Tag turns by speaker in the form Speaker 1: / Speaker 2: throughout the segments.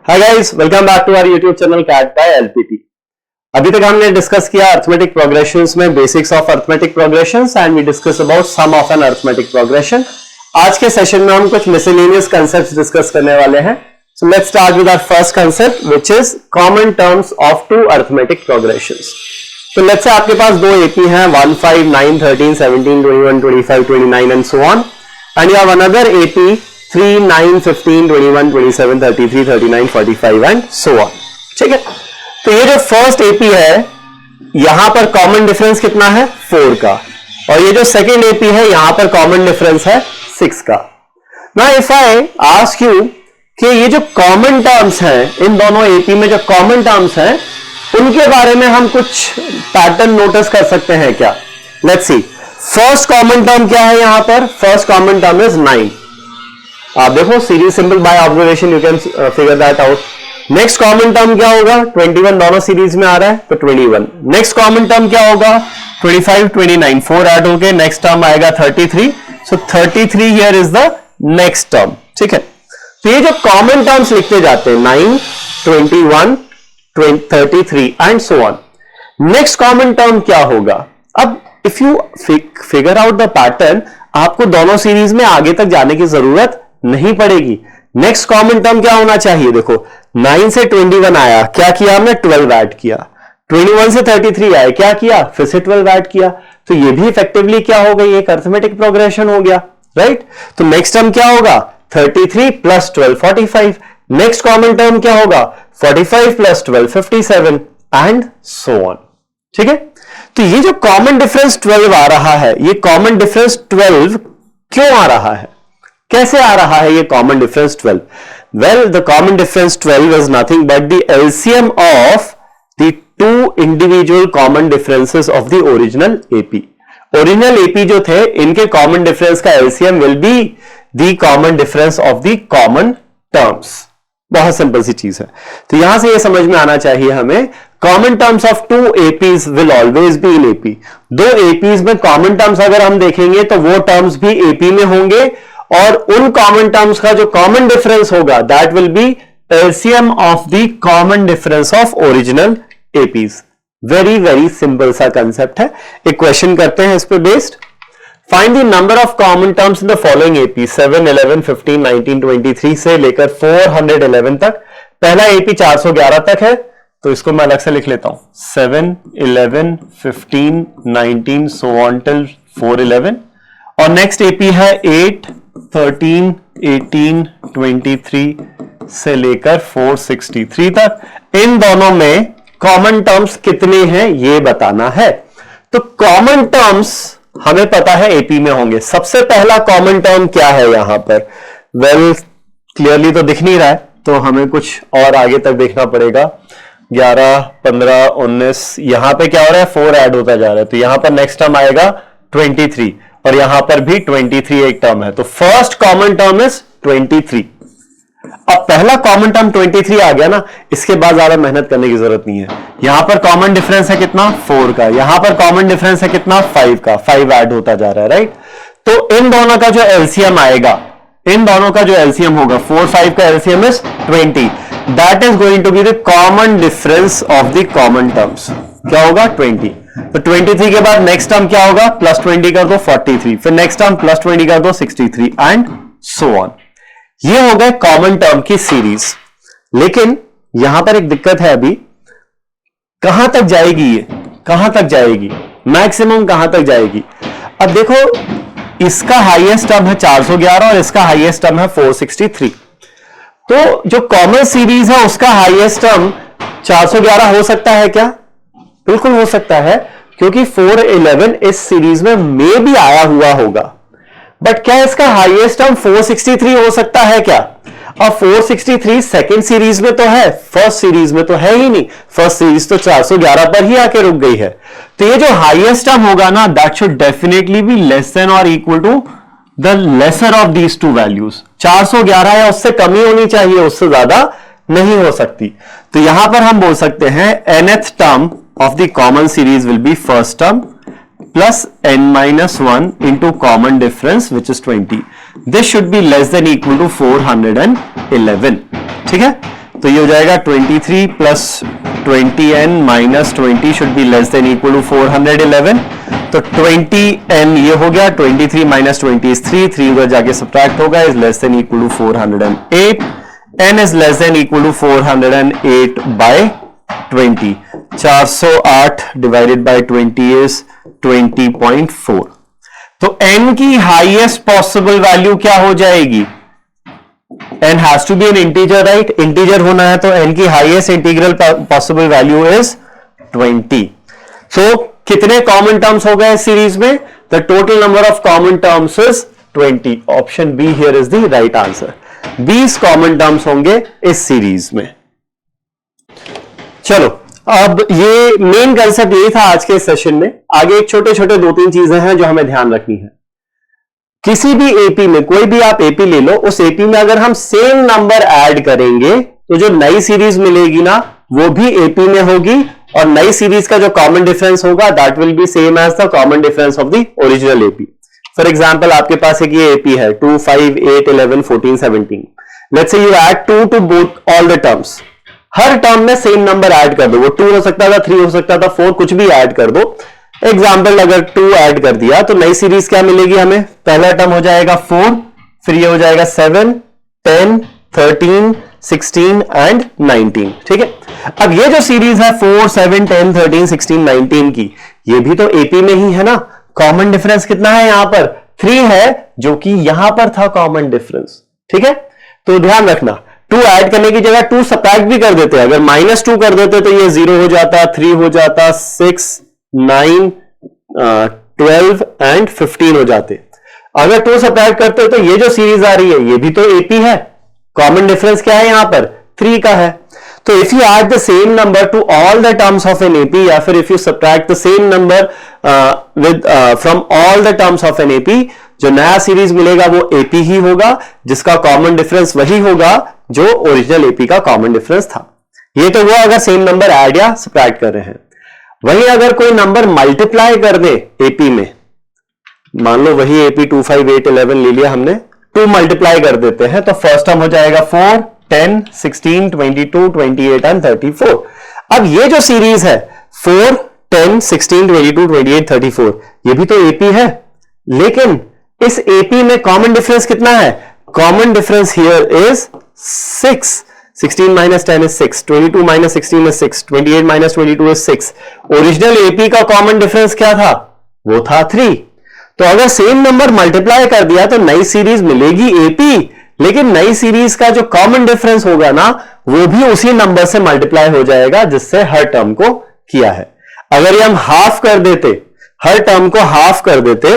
Speaker 1: Hi guys, welcome back to our YouTube channel CAT by LPT. अभी तक हमने discuss किया अर्थमेटिक प्रोग्रेशंस में basics of arithmetic progressions and we discuss about sum of an arithmetic progression. आज के session में हम कुछ मिसलेनियस कांसेप्ट्स डिस्कस करने वाले हैं। So let's start with our first concept which is common terms of two arithmetic progressions. तो let's say आपके पास दो एपी हैं 1, 5, 9, 13, 17, 21, 25, 29 and so on, and you have another AP 3, 9, 15, 21, 27, 33, 39, 45 and so on. ठीक है, तो ये जो फर्स्ट एपी है यहां पर कॉमन डिफरेंस कितना है 4 का, और ये जो सेकेंड एपी है यहां पर कॉमन डिफरेंस है 6 का। Now if I ask you कि ये जो कॉमन टर्म्स हैं इन दोनों एपी में जो कॉमन टर्म्स हैं उनके बारे में हम कुछ पैटर्न नोटिस कर सकते हैं क्या? Let's see. First common term क्या है यहां पर? First common term is 9। आप देखो series simple by observation you can figure that out. Next common term क्या होगा? 21 दोनों सीरीज में आ रहा है तो 21। नेक्स्ट कॉमन टर्म क्या होगा? 25, 29 4 ऐड होके नेक्स्ट टर्म आएगा 33। सो 33 here is the next term. ठीक है, तो ये जो कॉमन टर्म्स लिखते जाते हैं 9, 21, 33 and so on. Next common term क्या होगा? अब if you figure out the pattern, आपको दोनों सीरीज में आगे तक जाने की जरूरत नहीं पड़ेगी। नेक्स्ट कॉमन टर्म क्या होना चाहिए? देखो 9 से 21 आया, क्या किया हमने? 12 ऐड किया। 21 से 33 आया, क्या किया? फिर से 12 ऐड किया। तो ये भी इफेक्टिवली क्या हो गई? एक अर्थमेटिक प्रोग्रेशन हो गया, राइट? तो नेक्स्ट टर्म क्या होगा? 33 प्लस 12 45। नेक्स्ट कॉमन टर्म क्या होगा? 45 प्लस 12 57 एंड सो ऑन। ठीक है, तो ये जो कॉमन डिफरेंस 12 आ रहा है, ये कॉमन डिफरेंस 12 क्यों आ रहा है? कैसे आ रहा है ये common difference 12? Well, the common difference 12 is nothing but the LCM of the two individual common differences of the original AP. Original AP जो थे इनके कॉमन डिफरेंस का LCM will be the common difference of the common terms. बहुत simple सी चीज है। तो यहां से ये समझ में आना चाहिए हमें, common terms of two APs will always be in AP. दो एपीज में कॉमन टर्म्स अगर हम देखेंगे तो वो टर्म्स भी एपी में होंगे, और उन कॉमन टर्म्स का जो कॉमन डिफरेंस होगा that will B LCM of the common difference of original APs. Very very simple सा कंसेप्ट है। एक क्वेश्चन करते हैं इस पे based. Find the number of common terms in the following AP 7, 11, 15, 19, 23 से लेकर 411 तक। पहला एपी 411 तक है तो इसको मैं अलग से लिख लेता हूं 7, 11, 15, 19 सो ऑन टिल 411। और नेक्स्ट एपी है 8, 13, 18, 23 से लेकर 463 तक। इन दोनों में कॉमन टर्म्स कितने हैं ये बताना है। तो कॉमन टर्म्स हमें पता है एपी में होंगे। सबसे पहला कॉमन टर्म क्या है यहां पर? वेल, क्लियरली तो दिख नहीं रहा है तो हमें कुछ और आगे तक देखना पड़ेगा। 11, 15, 19 यहां पे क्या हो रहा है? 4 ऐड होता जा रहा है, तो यहां पर नेक्स्ट टर्म आएगा 23 और यहां पर भी 23 एक टर्म है। तो फर्स्ट कॉमन टर्म इज 23। अब पहला कॉमन टर्म 23 आ गया ना, इसके बाद ज्यादा मेहनत करने की जरूरत नहीं है। यहां पर कॉमन डिफरेंस है कितना? 4 का। यहां पर कॉमन डिफरेंस है कितना? 5 का। 5 ऐड होता जा रहा है, राइट? तो इन दोनों का जो एलसीएम आएगा, इन दोनों का जो एलसीएम होगा 4, 5 का LCM is 20। That is going to be the common difference of the common terms. क्या होगा? 20। तो 23 के बाद नेक्स्ट टर्म क्या होगा? प्लस 20 कर दो 43, फिर नेक्स्ट टर्म प्लस 20 कर दो 63 एंड सो ऑन। ये हो गए कॉमन टर्म की सीरीज। लेकिन यहां पर एक दिक्कत है, अभी कहां तक जाएगी ये? कहां तक जाएगी? मैक्सिमम कहां तक जाएगी? अब देखो, इसका हाईएस्ट टर्म है 411 और इसका हाईएस्ट टर्म है 463। तो जो कॉमन सीरीज है उसका हाईएस्ट टर्म 411 हो सकता है क्या? बिल्कुल हो सकता है, क्योंकि 411 इस सीरीज में भी आया हुआ होगा। बट क्या इसका हाईएस्ट टर्म 463 हो सकता है क्या? अब 463 सेकेंड सीरीज में तो है, फर्स्ट सीरीज में तो है ही नहीं। फर्स्ट सीरीज तो 411 पर ही आके रुक गई है। तो ये जो हाईएस्ट टर्म होगा ना, that should definitely be less than और equal to the lesser of these two values. 411 या उससे कम ही होनी चाहिए, उससे ज्यादा नहीं हो सकती। तो यहां पर हम बोल सकते हैं nth term of the common series will be first term plus n-1 into common difference which is 20. This should be less than equal to 411. ठीक है, तो ये हो जाएगा 23 plus 20n minus 20 should be less than equal to 411। तो 20n ये हो गया, 23 माइनस 20 इज 3 उधर जाके सब्ट्रैक्ट होगा, is less than equal to 408। n is less than equal to 408 by 20। 408 divided by 20 is 20.4। तो n की हाईएस्ट पॉसिबल वैल्यू क्या हो जाएगी? n has to be an integer, right? Integer होना है तो n की highest integral possible value is 20। सो कितने कॉमन टर्म्स हो गए सीरीज में? The total number of common terms is 20। Option be here is the right answer. 20 common terms होंगे इस सीरीज में। चलो, अब ये मेन कंसेप्ट यही था आज के सेशन में। आगे एक छोटे छोटे 2-3 चीजें हैं जो हमें ध्यान रखनी है। किसी भी एपी में, कोई भी आप एपी ले लो, उस एपी में अगर हम सेम नंबर ऐड करेंगे तो जो नई सीरीज मिलेगी ना वो भी एपी में होगी, और नई सीरीज का जो कॉमन डिफरेंस होगा that will be same as the common difference of the original AP. For example आपके पास एक ये एपी है 2, 5, 8, 11, 14, 17। Let's say you add 2 to both all the terms. हर टर्म में सेम नंबर ऐड कर दो, वो 2 हो सकता था, 3 हो सकता था, 4, कुछ भी ऐड कर दो। एग्जाम्पल अगर 2 ऐड कर दिया तो नई सीरीज क्या मिलेगी हमें? पहला टर्म हो जाएगा 4, फिर ये हो जाएगा 7, 10, 13, 16 एंड 19। ठीक है, अब ये जो सीरीज है 4, 7, 10, 13, 16, 19 की, ये भी तो एपी में ही है ना। कॉमन डिफरेंस कितना है यहां पर? 3 है, जो कि यहां पर था कॉमन डिफरेंस। ठीक है, तो ध्यान रखना 2 ऐड करने की जगह 2 सब्ट्रैक्ट भी कर देते हैं। अगर -2 कर देते तो ये 0 हो जाता, 3 हो जाता, 6, 9, 12 एंड 15 हो जाते। अगर 2 सब्ट्रैक्ट करते तो ये जो सीरीज आ रही है ये भी तो एपी है। कॉमन डिफरेंस क्या है यहां पर? 3 का है। तो if you add the same number two all the terms of an AP, या फिर if you subtract the same number with from all the terms of an AP, जो नया सीरीज मिलेगा वो एपी ही होगा, जिसका कॉमन डिफरेंस वही होगा जो ओरिजिनल एपी का कॉमन डिफरेंस था। ये तो वो अगर सेम नंबर ऐड या सब्ट्रैक्ट कर रहे हैं। वहीं अगर कोई नंबर मल्टीप्लाई कर दे एपी में, मान लो वही एपी 2, 5, 8, 11 ले लिया हमने, 2 मल्टीप्लाई कर देते हैं तो फर्स्ट टर्म हो जाएगा 4, 10, 16, 22, 28 एंड 34। अब ये जो सीरीज है 4, 10, 16, 22, 28, 34, ये भी तो एपी है, लेकिन इस एपी में कॉमन डिफरेंस कितना है? Common difference here is 6। 16 minus 10 is 6, 22 minus 16 is 6, 28 minus 22 is 6। Original AP का कॉमन डिफरेंस क्या था? वो था 3। तो अगर सेम नंबर मल्टीप्लाई कर दिया तो नई सीरीज मिलेगी एपी, लेकिन नई सीरीज का जो कॉमन डिफरेंस होगा ना वो भी उसी नंबर से मल्टीप्लाई हो जाएगा जिससे हर टर्म को किया है। अगर ये हम हाफ कर देते, हर टर्म को हाफ कर देते,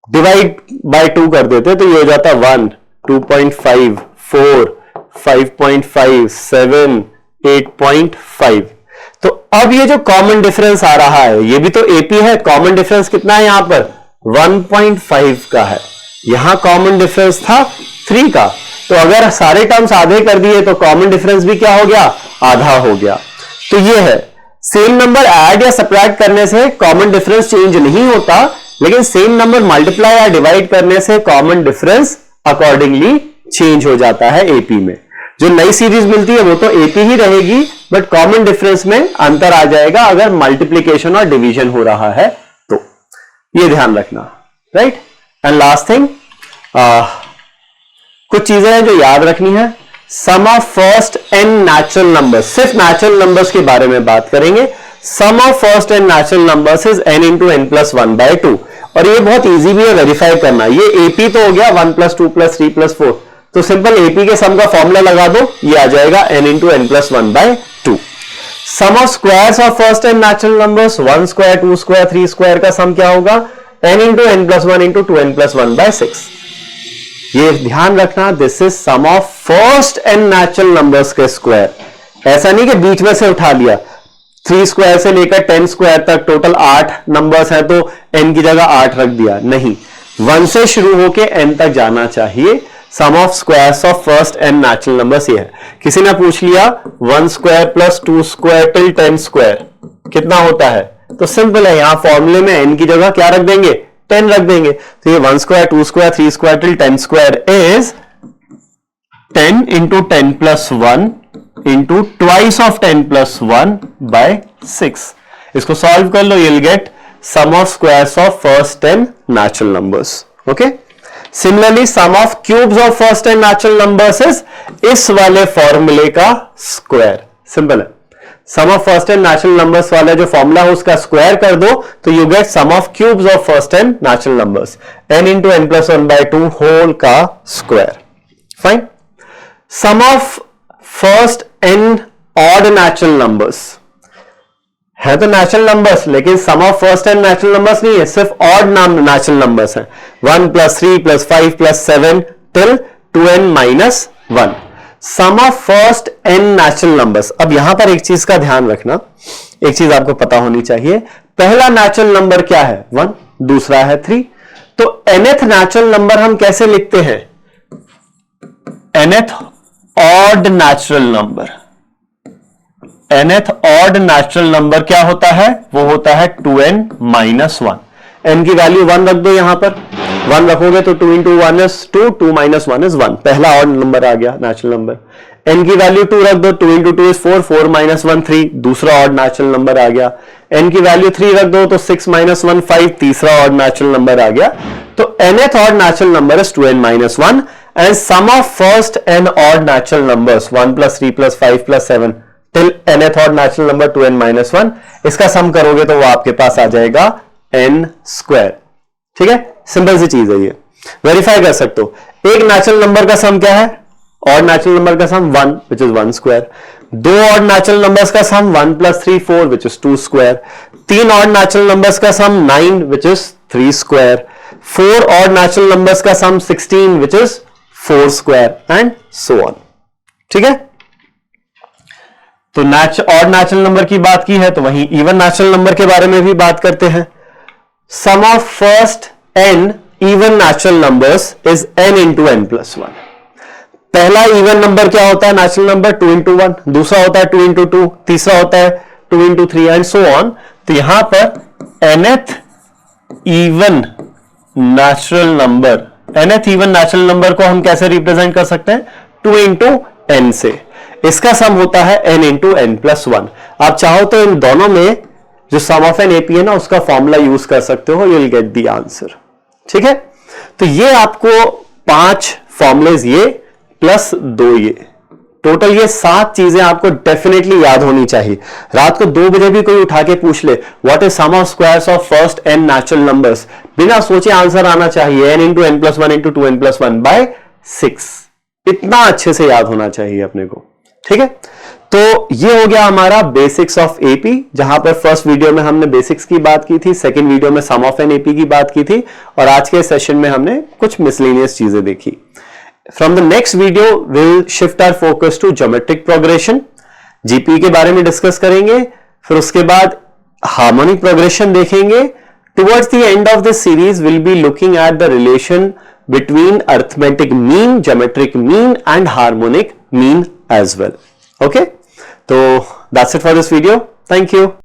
Speaker 1: डिवाइड बाय 2 कर देते, तो ये हो जाता 1, 2.5, 4, 5.5, 7, 8.5। तो अब ये जो कॉमन डिफरेंस आ रहा है ये भी तो एपी है। कॉमन डिफरेंस कितना है यहां पर? 1.5 का है। यहां कॉमन डिफरेंस था 3 का। तो अगर सारे टर्म्स आधे कर दिए तो कॉमन डिफरेंस भी क्या हो गया? आधा हो गया। तो ये है, सेम नंबर ऐड या सब्ट्रैक्ट करने से कॉमन डिफरेंस चेंज नहीं होता, लेकिन सेम नंबर मल्टीप्लाई या डिवाइड करने से कॉमन डिफरेंस अकॉर्डिंगली चेंज हो जाता है एपी में। जो नई सीरीज मिलती है वो तो एपी ही रहेगी, बट कॉमन डिफरेंस में अंतर आ जाएगा अगर मल्टीप्लीकेशन और डिवीजन हो रहा है तो। ये ध्यान रखना, राइट। एंड लास्ट थिंग, कुछ चीजें हैं जो याद रखनी है। Sum of first n natural number, सिर्फ नेचुरल नंबर्स के बारे में बात करेंगे। Sum of first n natural numbers is n into n plus 1/2। और ये बहुत इजी भी है वेरीफाई करना। ये एपी तो हो गया 1 + 2 + 3 + 4, तो सिंपल एपी के सम का फॉर्मूला लगा दो, ये आ जाएगा n into n plus 1/2। Sum of squares of first and natural numbers 1 square, 2 square, 3 square का सम क्या होगा? n into n plus 1 into 2n plus 1/6। ये ध्यान रखना, this is sum of first and natural numbers के square. ऐसा नहीं कि बीच में से उठा लिया, 3 स्क्वायर से लेकर 10 स्क्वायर तक टोटल 8 नंबर्स हैं तो n की जगह 8 रख दिया, नहीं, 1 से शुरू होके n तक जाना चाहिए। Sum of squares of first and natural numbers ये है। किसी ने पूछ लिया 1 square plus 2 square till 10 square कितना होता है, तो सिंपल है, यहां फॉर्मूले में n की जगह क्या रख देंगे? 10 रख देंगे। तो ये 1 square, 2 square, 3 square till 10 square is 10 into 10 plus 1 into twice of 10 plus 1 by 6। इसको सॉल्व कर लो, you'll get sum of squares of first 10 natural numbers. Okay? Similarly, sum of cubes of first 10 natural numbers is इस वाले फॉर्मूले का square. Simple है, sum of first 10 natural numbers वाला जो formula है उसका स्क्वायर कर दो तो you get sum of cubes of first 10 natural numbers, n into n plus 1 by 2 whole का square. Fine. Sum of first n odd natural numbers है तो नेचुरल नंबर्स, लेकिन sum of first n natural numbers नहीं है, सिर्फ odd नाम natural numbers हैं। 1 plus 3 plus 5 plus 7 till 2n minus 1। Sum of first n natural numbers. अब यहां पर एक चीज का ध्यान रखना, एक चीज आपको पता होनी चाहिए, पहला नेचुरल नंबर क्या है 1, दूसरा है 3, तो nth नेचुरल नंबर हम कैसे लिखते हैं, nth odd natural number. nth odd natural number क्या होता है, वो होता है 2n माइनस 1। n की वैल्यू 1 रख दो, यहां पर 1 रखोगे तो 2 इंटू 1 इज 2, 2 माइनस 1 इज 1, पहला ऑड नंबर आ गया नेचुरल नंबर। n की वैल्यू 2 रख दो, 2 इंटू 2 इज 4, 4 माइनस 1 3, दूसरा ऑड नेचुरल नंबर आ गया। n की वैल्यू 3 रख दो तो 6 माइनस 1 5, तीसरा ऑड नेचुरल नंबर आ गया। तो nth odd natural number is 2n minus 1 and sum of first n odd natural numbers 1 plus 3 plus 5 plus 7 till nth odd natural number 2n minus 1, इसका सम करोगे तो वो आपके पास आ जाएगा n स्क्वायर। ठीक है, सिंपल सी चीज है ये, वेरीफाई कर सकते हो। एक नेचुरल नंबर का सम क्या है, ऑड नेचुरल नंबर का सम 1 विच इज 1 स्क्वायर। दो ऑड नेचुरल नंबर्स का सम 1 प्लस 3 4 विच इज 2 स्क्वायर। तीन ऑड नेचुरल नंबर्स का सम 9 which is 3 square. 4 odd natural numbers का सम 16 which is 4 square and so on. ठीक है, तो ऑड नेचुरल नंबर की बात की है तो वहीं इवन नेचुरल नंबर के बारे में भी बात करते हैं। Sum of first n even natural numbers is n into n plus 1। पहला इवन नंबर क्या होता है नेचुरल नंबर 2 इंटू 1, दूसरा होता है 2 इंटू 2, तीसरा होता है 2 इंटू 3 एंड सो ऑन। तो यहां पर nth even natural number, nth even natural number को हम कैसे रिप्रेजेंट कर सकते हैं, 2 इंटू n से। इसका सम होता है n इंटू n प्लस 1। आप चाहो तो इन दोनों में जो सम ऑफ एन एपी है ना उसका फॉर्मूला यूज कर सकते हो, you will get the answer. ठीक है, तो ये आपको 5 फॉर्मुलेज ये प्लस 2 ये, टोटल ये 7 चीजें आपको डेफिनेटली याद होनी चाहिए। रात को 2 बजे भी कोई उठा के पूछ ले what is sum of squares of first n natural numbers, बिना सोचे आंसर आना चाहिए n into n plus 1 into 2n plus 1 by 6। इतना अच्छे से याद होना चाहिए अपने को। ठीक है, तो ये हो गया हमारा बेसिक्स ऑफ एपी, जहां पर फर्स्ट वीडियो में हमने बेसिक्स की बात की थी, सेकंड वीडियो में सम ऑफ एन एपी की बात की थी, और आज के सेशन में हमने कुछ मिसलेनियस चीजें देखी। From the next video will shift our focus to geometric progression, GP के बारे में डिस्कस करेंगे, फिर उसके बाद हार्मोनिक प्रोग्रेशन देखेंगे। Towards the end of this series will be looking at the relation between arithmetic mean, geometric mean and harmonic mean as well. Okay, so that's it for this video. Thank you.